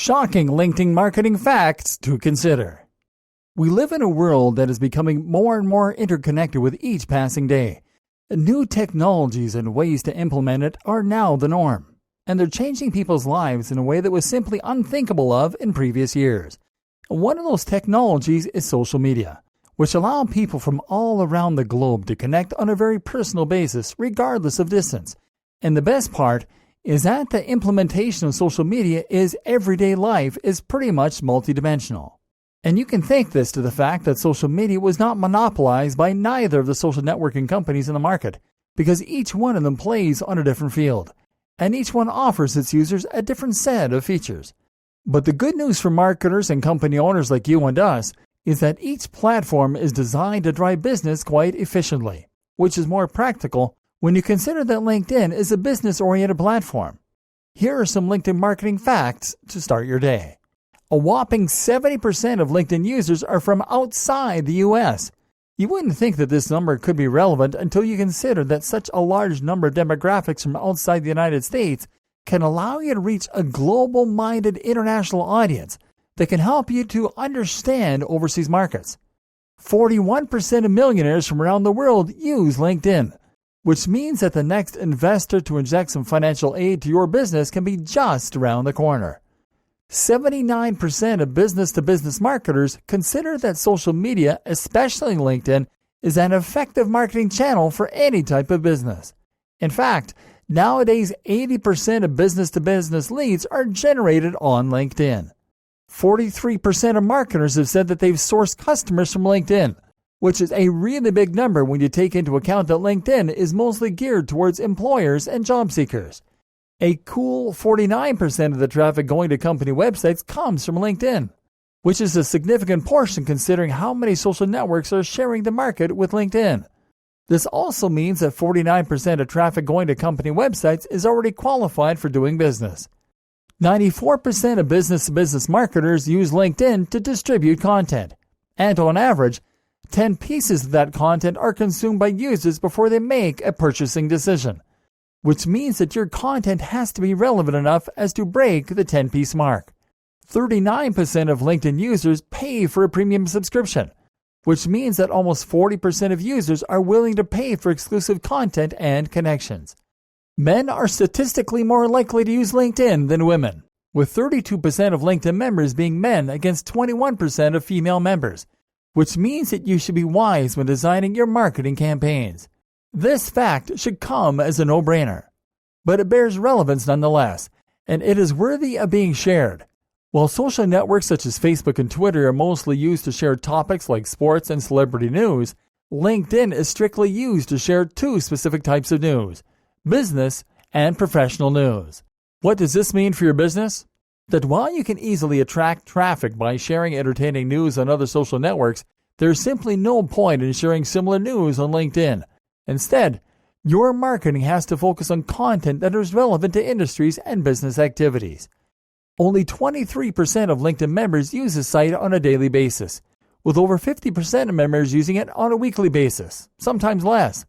Shocking LinkedIn marketing facts to consider. We live in a world that is becoming more and more interconnected with each passing day. New technologies and ways to implement it are now the norm, and they're changing people's lives in a way that was simply unthinkable of in previous years. One of those technologies is social media, which allow people from all around the globe to connect on a very personal basis, regardless of distance. And the best part is that the implementation of social media is everyday life is pretty much multidimensional. And you can thank this to the fact that social media was not monopolized by neither of the social networking companies in the market, because each one of them plays on a different field, and each one offers its users a different set of features. But the good news for marketers and company owners like you and us is that each platform is designed to drive business quite efficiently, which is more practical when you consider that LinkedIn is a business-oriented platform. Here are some LinkedIn marketing facts to start your day. A whopping 70% of LinkedIn users are from outside the U.S. You wouldn't think that this number could be relevant until you consider that such a large number of demographics from outside the United States can allow you to reach a global-minded international audience that can help you to understand overseas markets. 41% of millionaires from around the world use LinkedIn, which means that the next investor to inject some financial aid to your business can be just around the corner. 79% of business-to-business marketers consider that social media, especially LinkedIn, is an effective marketing channel for any type of business. In fact, nowadays 80% of business-to-business leads are generated on LinkedIn. 43% of marketers have said that they've sourced customers from LinkedIn, which is a really big number when you take into account that LinkedIn is mostly geared towards employers and job seekers. A cool 49% of the traffic going to company websites comes from LinkedIn, which is a significant portion considering how many social networks are sharing the market with LinkedIn. This also means that 49% of traffic going to company websites is already qualified for doing business. 94% of business-to-business marketers use LinkedIn to distribute content, and on average, 10 pieces of that content are consumed by users before they make a purchasing decision, which means that your content has to be relevant enough as to break the 10-piece mark. 39% of LinkedIn users pay for a premium subscription, which means that almost 40% of users are willing to pay for exclusive content and connections. Men are statistically more likely to use LinkedIn than women, with 32% of LinkedIn members being men against 21% of female members, which means that you should be wise when designing your marketing campaigns. This fact should come as a no-brainer, but it bears relevance nonetheless, and it is worthy of being shared. While social networks such as Facebook and Twitter are mostly used to share topics like sports and celebrity news, LinkedIn is strictly used to share two specific types of news: business and professional news. What does this mean for your business? That while you can easily attract traffic by sharing entertaining news on other social networks, there's simply no point in sharing similar news on LinkedIn. Instead, your marketing has to focus on content that is relevant to industries and business activities. Only 23% of LinkedIn members use the site on a daily basis, with over 50% of members using it on a weekly basis, sometimes less.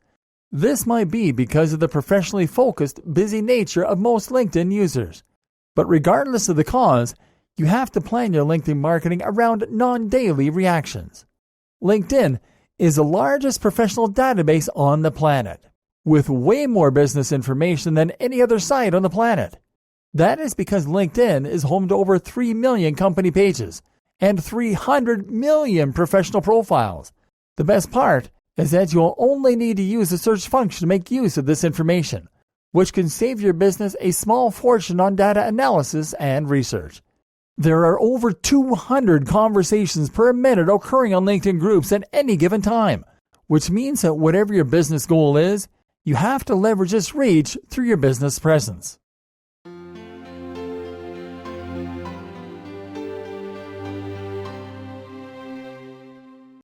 This might be because of the professionally focused, busy nature of most LinkedIn users. But regardless of the cause, you have to plan your LinkedIn marketing around non-daily reactions. LinkedIn is the largest professional database on the planet, with way more business information than any other site on the planet. That is because LinkedIn is home to over 3 million company pages and 300 million professional profiles. The best part is that you'll only need to use the search function to make use of this information, which can save your business a small fortune on data analysis and research. There are over 200 conversations per minute occurring on LinkedIn groups at any given time, which means that whatever your business goal is, you have to leverage its reach through your business presence.